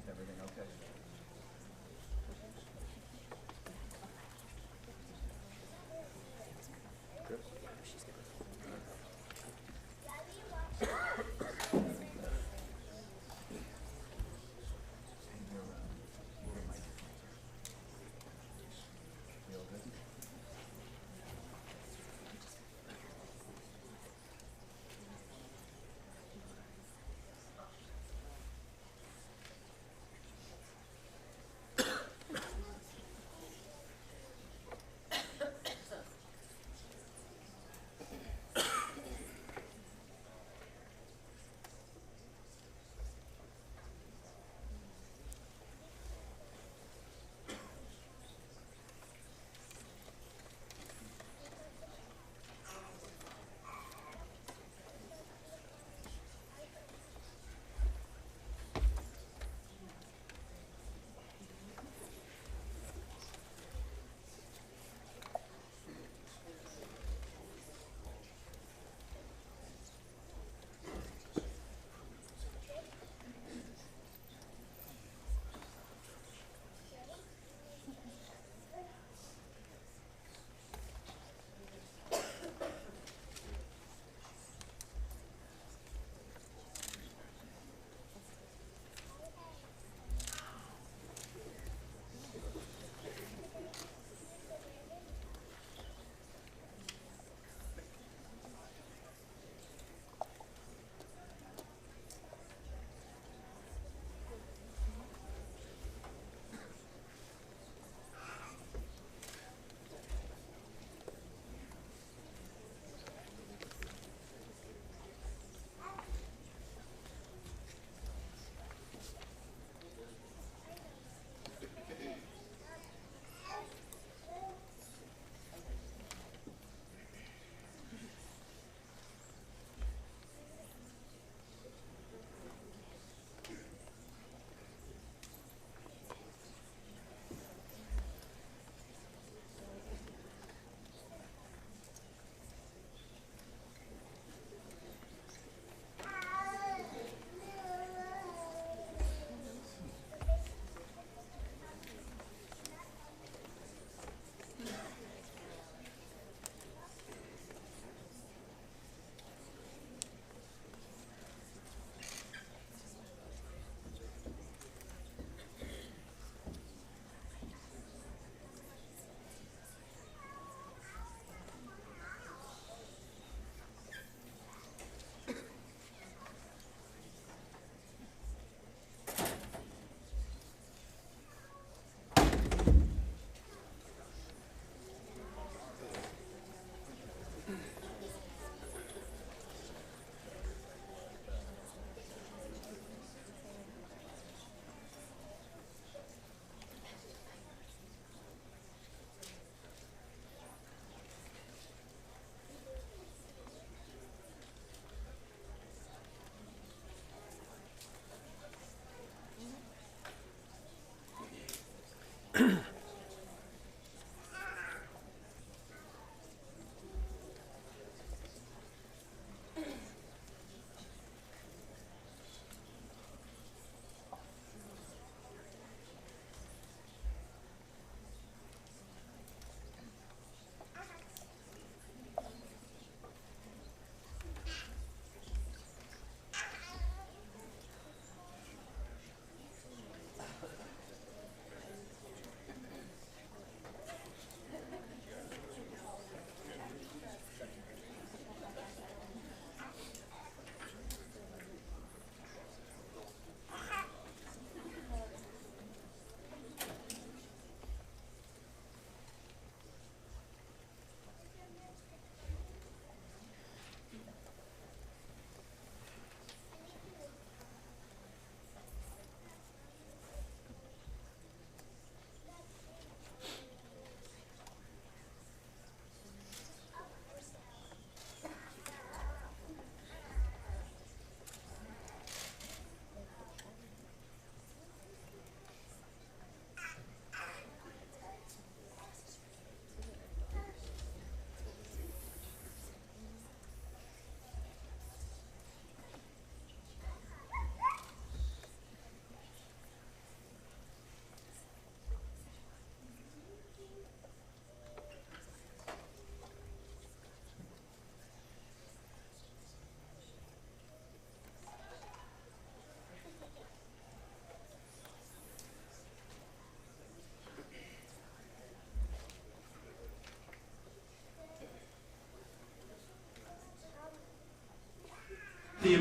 Everything okay? Chris? You all good?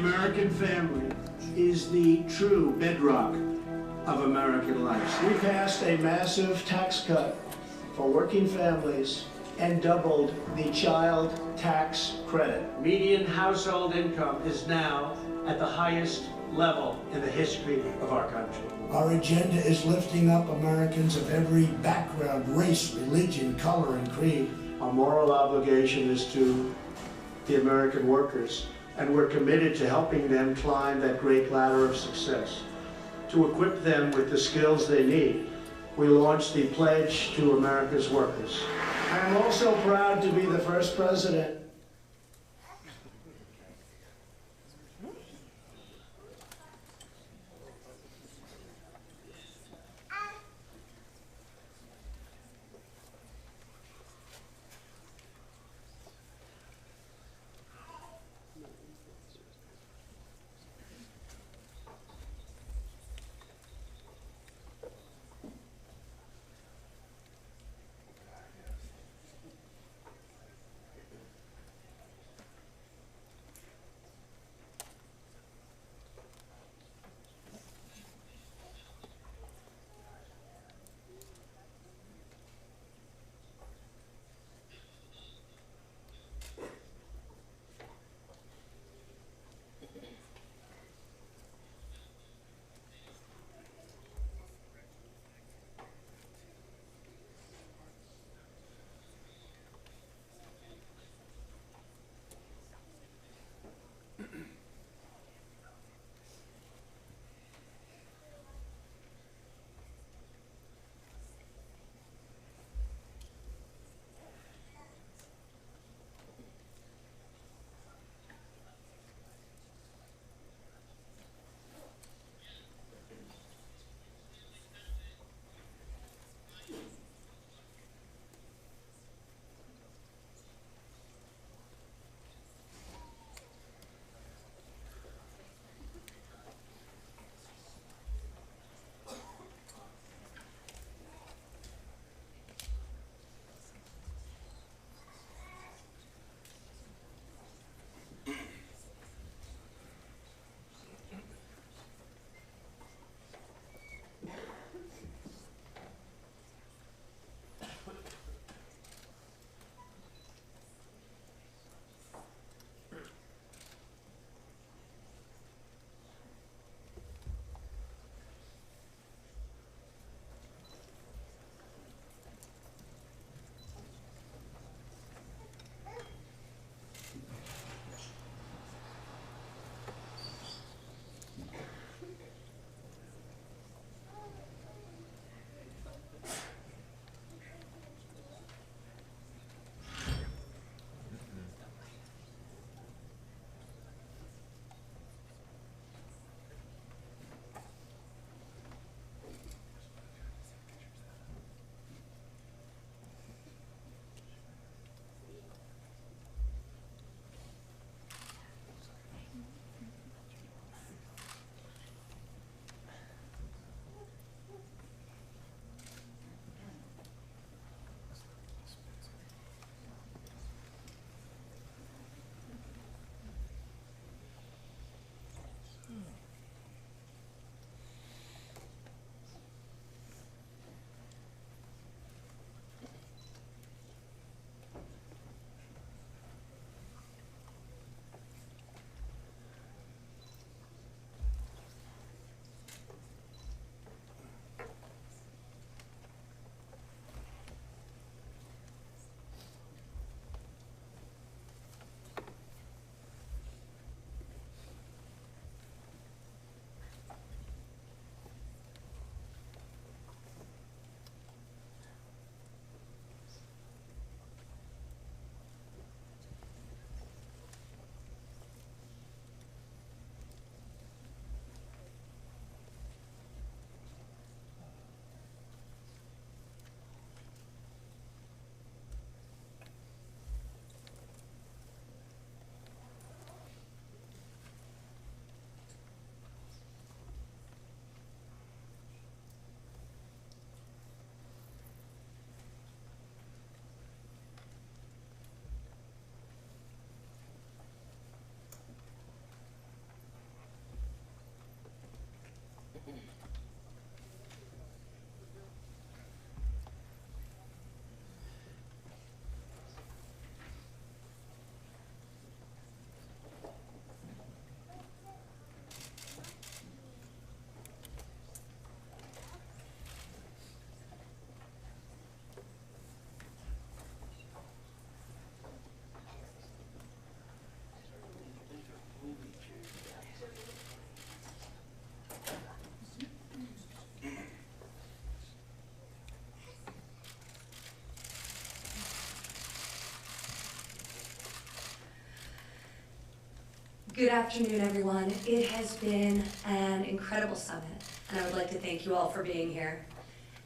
American family is the true bedrock of American life. We passed a massive tax cut for working families and doubled the child tax credit. Median household income is now at the highest level in the history of our country. Our agenda is lifting up Americans of every background, race, religion, color, and creed. Our moral obligation is to the American workers, and we're committed to helping them climb that great ladder of success. To equip them with the skills they need, we launched the Pledge to America's Workers. I am also proud to be the first president Good afternoon, everyone. It has been an incredible summit, and I would like to thank you all for being here.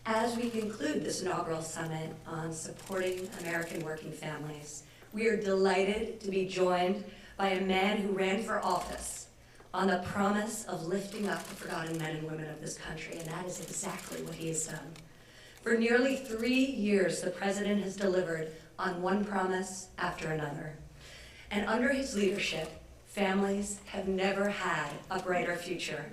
As we conclude this inaugural summit on supporting American working families, we are delighted to be joined by a man who ran for office on the promise of lifting up the forgotten men and women of this country, and that is exactly what he has done. For nearly 3 years, the president has delivered on one promise after another. And under his leadership, families have never had a brighter future.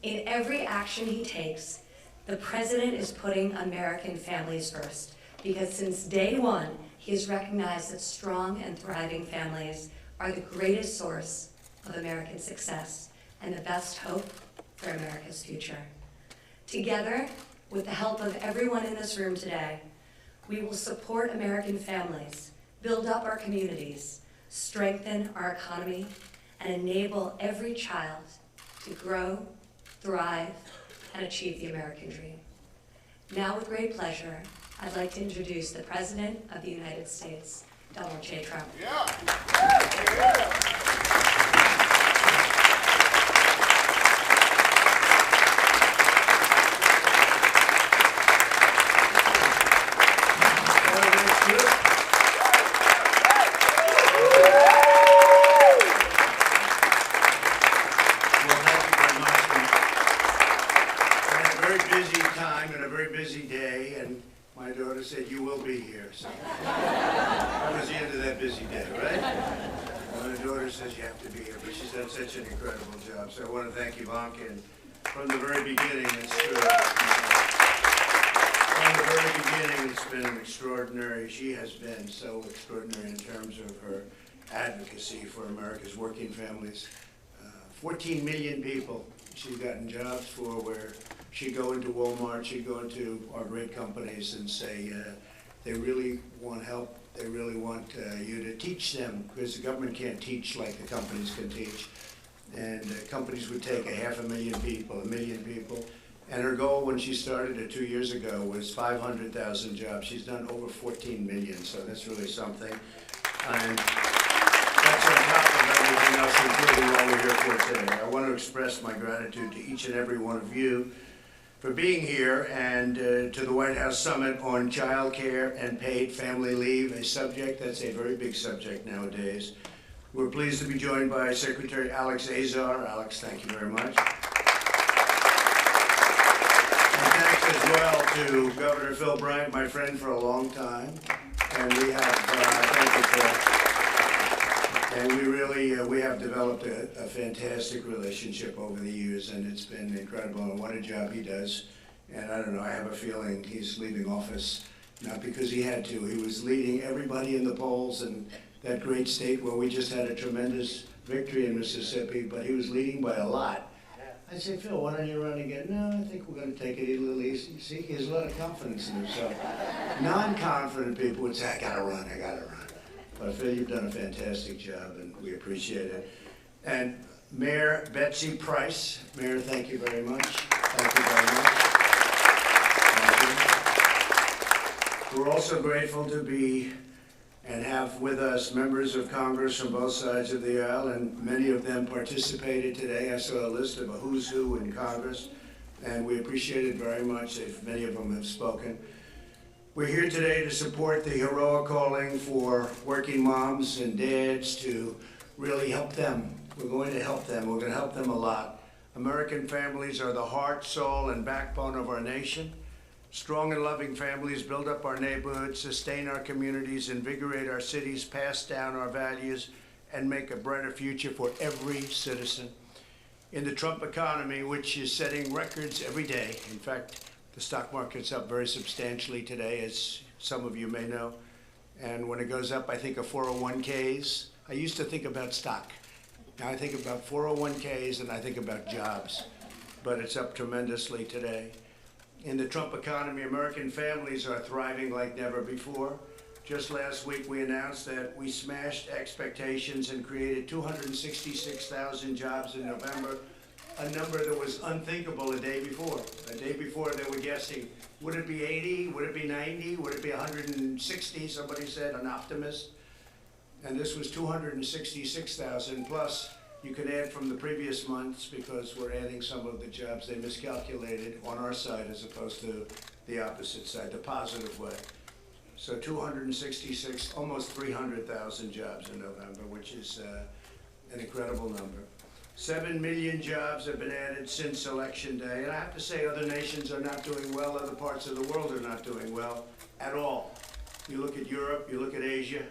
In every action he takes, the president is putting American families first, because since day one, he has recognized that strong and thriving families are the greatest source of American success and the best hope for America's future. Together, with the help of everyone in this room today, we will support American families, build up our communities, strengthen our economy, and enable every child to grow, thrive, and achieve the American dream. Now, with great pleasure, I'd like to introduce the President of the United States, Donald J. Trump. Said you will be here. So that was the end of that busy day, right? My daughter says you have to be here, but she's done such an incredible job. So I want to thank Ivanka, and from the very beginning, it's true. From the very beginning, it's been extraordinary. She has been so extraordinary in terms of her advocacy for America's working families. 14 million people she's gotten jobs for, where she'd go into Walmart, she'd go into our great companies and say, they really want help, they really want you to teach them, because the government can't teach like the companies can teach. And companies would take 500,000 people, 1 million people. And her goal when she started it 2 years ago was 500,000 jobs. She's done over 14 million, so that's really something. And that's on top of everything else, including what we're here for today. I want to express my gratitude to each and every one of you for being here, and to the White House Summit on child care and paid family leave, a subject that's a very big subject nowadays. We're pleased to be joined by Secretary Alex Azar. Alex, thank you very much. And thanks as well to Governor Phil Bryant, my friend for a long time. And we have, thank you, Phil. And we have developed a fantastic relationship over the years, and it's been incredible, and what a job he does. And I don't know, I have a feeling he's leaving office, not because he had to. He was leading everybody in the polls in that great state where we just had a tremendous victory in Mississippi, but he was leading by a lot. I said, Phil, why don't you run again? No, I think we're going to take it a little easy. See, he has a lot of confidence in himself. Non-confident people would say, I gotta run. But Phil, you've done a fantastic job, and we appreciate it. And Mayor Betsy Price. Mayor, thank you very much. Thank you very much. Thank you. We're also grateful to be and have with us members of Congress from both sides of the aisle, and many of them participated today. I saw a list of a who's who in Congress, and we appreciate it very much. Many of them have spoken. We're here today to support the heroic calling for working moms and dads to really help them. We're going to help them. We're going to help them a lot. American families are the heart, soul, and backbone of our nation. Strong and loving families build up our neighborhoods, sustain our communities, invigorate our cities, pass down our values, and make a brighter future for every citizen. In the Trump economy, which is setting records every day, in fact, the stock market's up very substantially today, as some of you may know. And when it goes up, I think of 401ks. I used to think about stock. Now I think about 401ks and I think about jobs. But it's up tremendously today. In the Trump economy, American families are thriving like never before. Just last week, we announced that we smashed expectations and created 266,000 jobs in November, a number that was unthinkable a day before. A day before, they were guessing, would it be 80? Would it be 90? Would it be 160? Somebody said, an optimist. And this was 266,000 plus You can add from the previous months because we're adding some of the jobs they miscalculated on our side as opposed to the opposite side, the positive way. So 266, almost 300,000 jobs in November, which is an incredible number. 7 million jobs have been added since Election Day. And I have to say, other nations are not doing well. Other parts of the world are not doing well at all. You look at Europe, you look at Asia,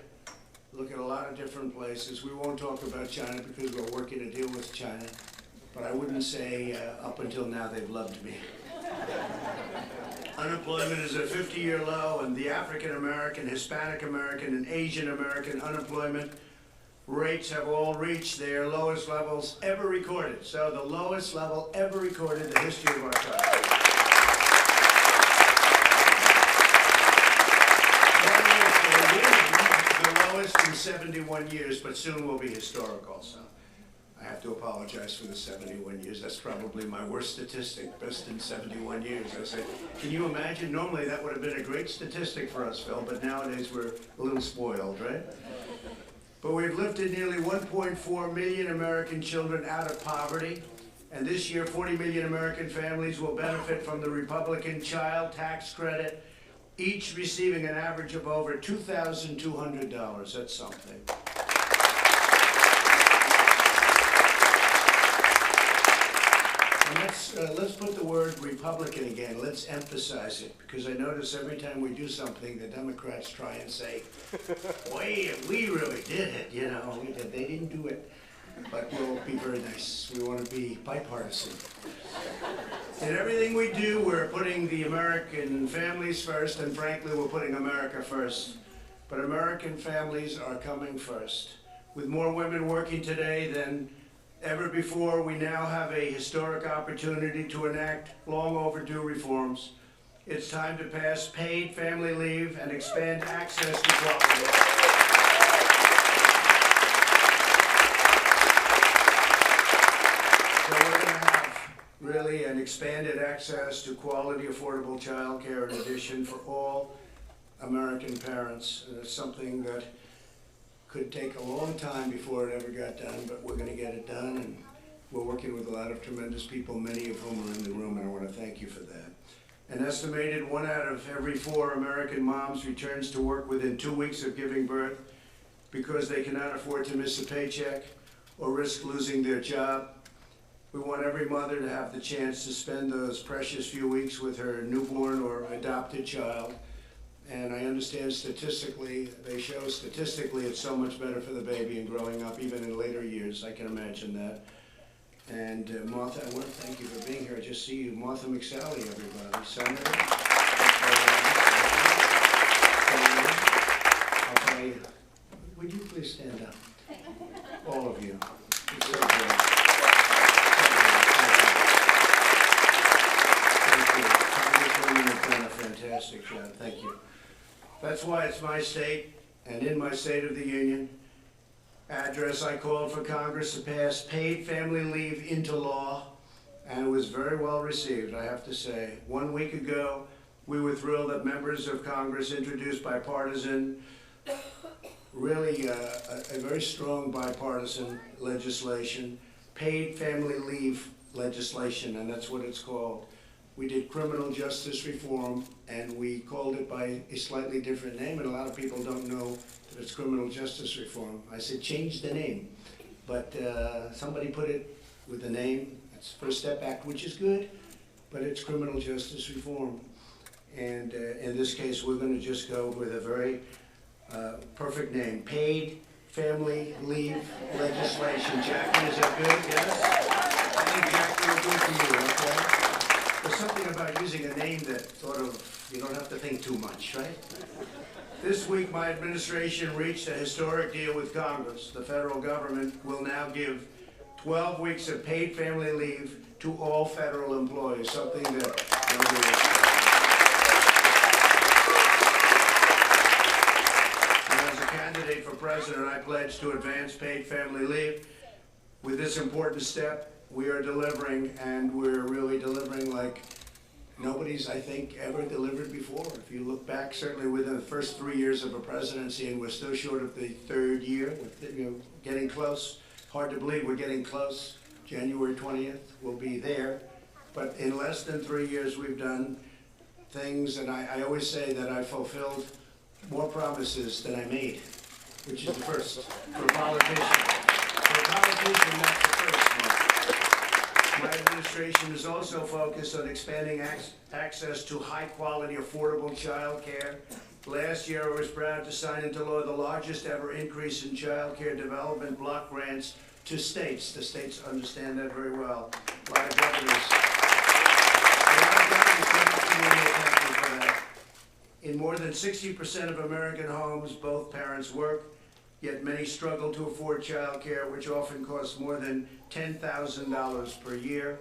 look at a lot of different places. We won't talk about China because we're working to deal with China. But I wouldn't say up until now they've loved me. Unemployment is at a 50-year low, and the African American, Hispanic American, and Asian American unemployment rates have all reached their lowest levels ever recorded. So the lowest level ever recorded in the history of our country. The lowest in 71 years, but soon will be historical. So I have to apologize for the 71 years. That's probably my worst statistic, best in 71 years. I say, can you imagine? Normally that would have been a great statistic for us, Phil, but nowadays we're a little spoiled, right? But we've lifted nearly 1.4 million American children out of poverty. And this year, 40 million American families will benefit from the Republican child tax credit, each receiving an average of over $2,200. That's something. And let's put the word Republican again. Let's emphasize it, because I notice every time we do something, the Democrats try and say, "Wait, we really did it." You know, we did. They didn't do it, but we'll be very nice. We want to be bipartisan. In everything we do, we're putting the American families first, and frankly, we're putting America first. But American families are coming first. With more women working today than ever before, we now have a historic opportunity to enact long overdue reforms. It's time to pass paid family leave and expand access to quality. So we're going to have really an expanded access to quality, affordable child care in addition for all American parents. And it's something that could take a long time before it ever got done, but we're going to get it done, and we're working with a lot of tremendous people, many of whom are in the room, and I want to thank you for that. An estimated 1 out of every 4 American moms returns to work within 2 weeks of giving birth because they cannot afford to miss a paycheck or risk losing their job. We want every mother to have the chance to spend those precious few weeks with her newborn or adopted child. And I understand statistically, they show statistically it's so much better for the baby and growing up, even in later years. I can imagine that. And Martha, I want to thank you for being here. I just see you. Martha McSally, everybody. Senator. Okay. Would you please stand up? All of you. It's so great. Thank you. Congresswoman, you've done a fantastic job. Thank you. That's why it's my state, and in my State of the Union address, I called for Congress to pass paid family leave into law, and it was very well received, I have to say. 1 week ago, we were thrilled that members of Congress introduced bipartisan, really a very strong bipartisan legislation, paid family leave legislation, and that's what it's called. We did criminal justice reform, and we called it by a slightly different name, and a lot of people don't know that it's criminal justice reform. I said, change the name, but somebody put it with the name. It's First Step Act, which is good, but it's criminal justice reform. And in this case, we're going to just go with a very perfect name, paid family leave legislation. Jackie, is that good? Yes? I think Jackie will do it for you, okay? There's something about using a name that sort of, you don't have to think too much, right? This week, my administration reached a historic deal with Congress. The federal government will now give 12 weeks of paid family leave to all federal employees, something that nobody expected. And as a candidate for president, I pledge to advance paid family leave. With this important step, we are delivering, and we're really delivering like nobody's, I think, ever delivered before. If you look back, certainly within the first 3 years of a presidency, and we're still short of the 3rd year, with, getting close, hard to believe we're getting close. January 20th, we'll be there. But in less than 3 years, we've done things, and I always say that I fulfilled more promises than I made, which is the first for a politician. For a politician, that's the first one. My administration is also focused on expanding access to high-quality, affordable child care. Last year, I was proud to sign into law the largest ever increase in child care development block grants to states. The states understand that very well. A lot of governors. In more than 60% of American homes, both parents work, yet many struggle to afford child care, which often costs more than $10,000 per year.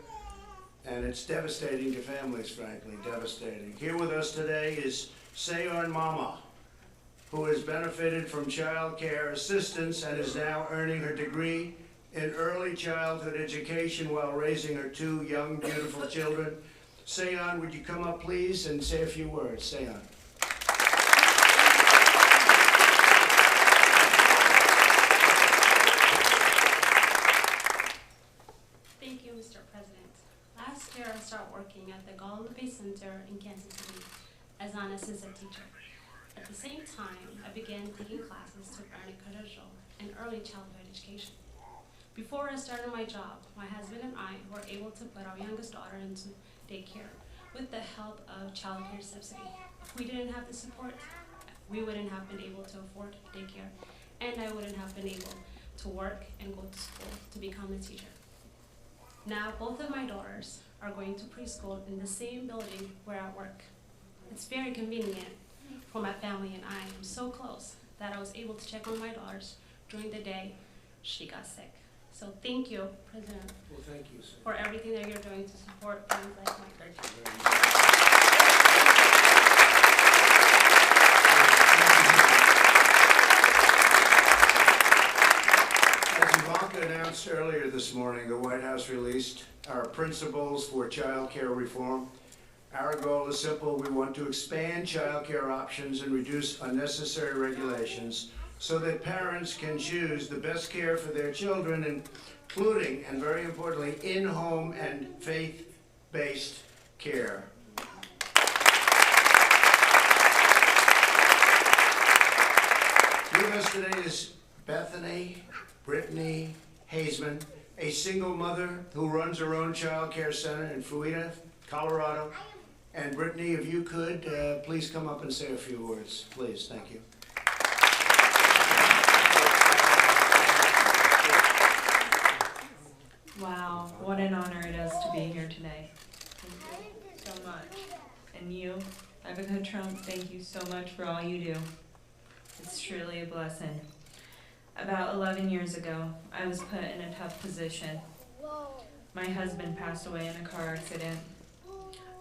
And it's devastating to families, frankly, devastating. Here with us today is Sayon Mama, who has benefited from child care assistance and is now earning her degree in early childhood education while raising her 2 young, beautiful children. Sayon, would you come up, please, and say a few words? Sayon. Thank you, Mr. President. Last year, I started working at the Guadalupe Center in Kansas City as an assistant teacher. At the same time, I began taking classes to earn a credential in early childhood education. Before I started my job, my husband and I were able to put our youngest daughter into daycare with the help of child care subsidy. If we didn't have the support, we wouldn't have been able to afford daycare, and I wouldn't have been able to work and go to school to become a teacher. Now, both of my daughters are going to preschool in the same building where I work. It's very convenient for my family, and I am so close that I was able to check on my daughters during the day she got sick. So thank you, President, Well, thank you, sir. for everything that you're doing to support families like mine. Thank you very much. As Ivanka announced earlier this morning, the White House released our principles for child care reform. Our goal is simple. We want to expand child care options and reduce unnecessary regulations so that parents can choose the best care for their children, including, and very importantly, in-home and faith-based care. With us today is Bethany Brittany Hazeman, a single mother who runs her own child care center in Fuita, Colorado. And Brittany, if you could, please come up and say a few words. Please, thank you. Wow, what an honor it is to be here today. Thank you so much. And you, Ivanka Trump, thank you so much for all you do. It's truly a blessing. About 11 years ago, I was put in a tough position. My husband passed away in a car accident.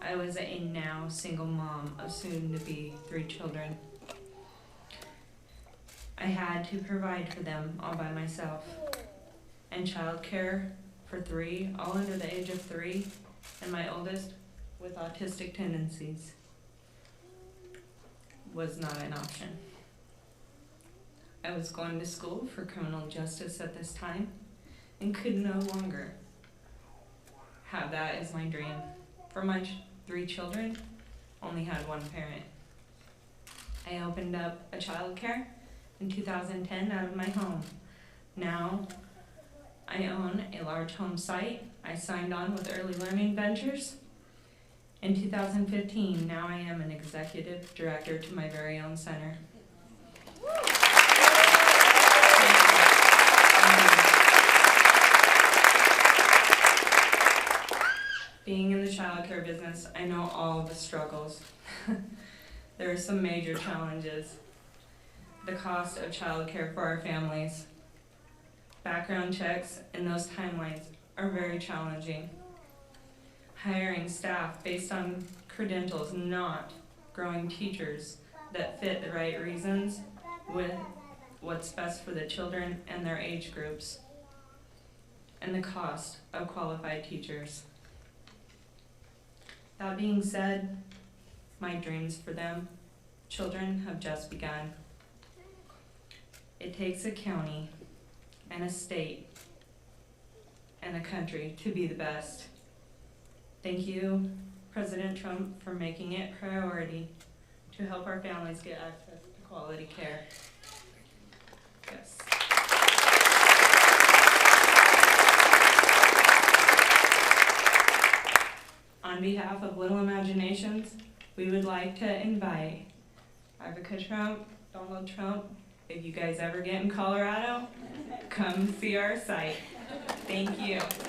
I was a now single mom of soon-to-be 3 children. I had to provide for them all by myself. And childcare for 3, all under the age of 3, and my oldest with autistic tendencies was not an option. I was going to school for criminal justice at this time and could no longer have that as my dream. For my 3 children, only had one parent. I opened up a child care in 2010 out of my home. Now, I own a large home site. I signed on with Early Learning Ventures in 2015. Now I am an executive director to my very own center. Being in the childcare business, I know all of the struggles. There are some major challenges. The cost of childcare for our families. Background checks and those timelines are very challenging. Hiring staff based on credentials, not growing teachers that fit the right reasons with what's best for the children and their age groups. And the cost of qualified teachers. That being said, my dreams for them, children, have just begun. It takes a county and a state and the country to be the best. Thank you, President Trump, for making it a priority to help our families get access to quality care. Yes. On behalf of Little Imaginations, we would like to invite Ivanka Trump, Donald Trump. If you guys ever get in Colorado, come see our site. Thank you. Thank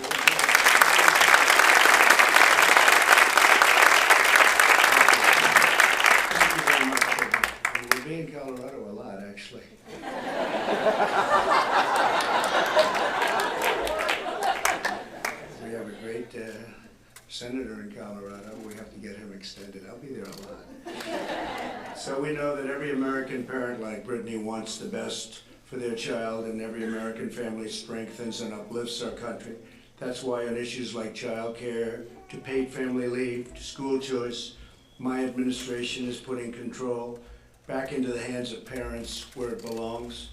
you very much. And we'll be in Colorado a lot, actually. We have a great senator in Colorado. We have to get him extended. I'll be there a lot. So we know that every American parent like Brittany wants the best for their child, and every American family strengthens and uplifts our country. That's why on issues like child care, to paid family leave, to school choice, my administration is putting control back into the hands of parents where it belongs.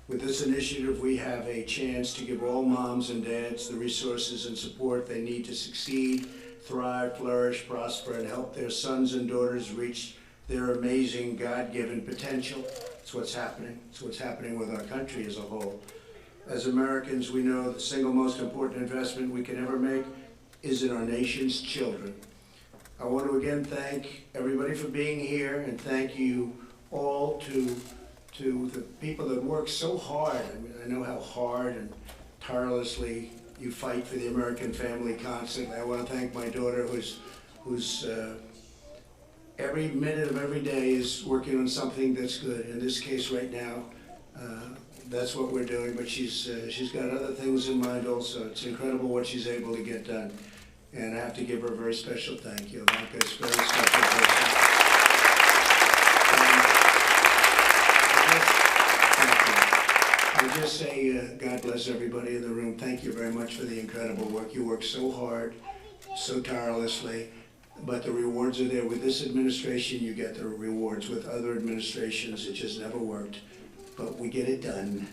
With this initiative, we have a chance to give all moms and dads the resources and support they need to succeed, thrive, flourish, prosper, and help their sons and daughters reach their amazing God-given potential. It's what's happening. It's what's happening with our country as a whole. As Americans, we know the single most important investment we can ever make is in our nation's children. I want to again thank everybody for being here, and thank you all to the people that work so hard. I mean, I know how hard and tirelessly you fight for the American family constantly. I want to thank my daughter who's every minute of every day is working on something that's good. In this case right now, that's what we're doing, but she's got other things in mind also. It's incredible what she's able to get done. And I have to give her a very special thank you. Ivanka's a very special person. I just say, God bless everybody in the room. Thank you very much for the incredible work. You work so hard, so tirelessly, but the rewards are there. With this administration, you get the rewards. With other administrations, it just never worked. But we get it done.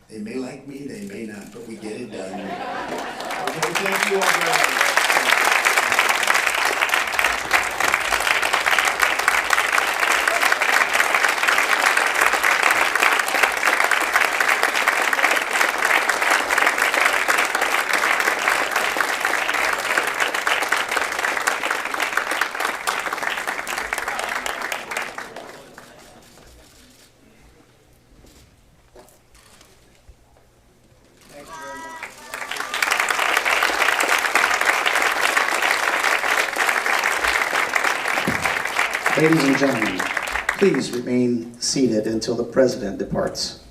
They may like me, they may not, but we get it done. Okay, thank you all very much. Ladies and gentlemen, please remain seated until the President departs.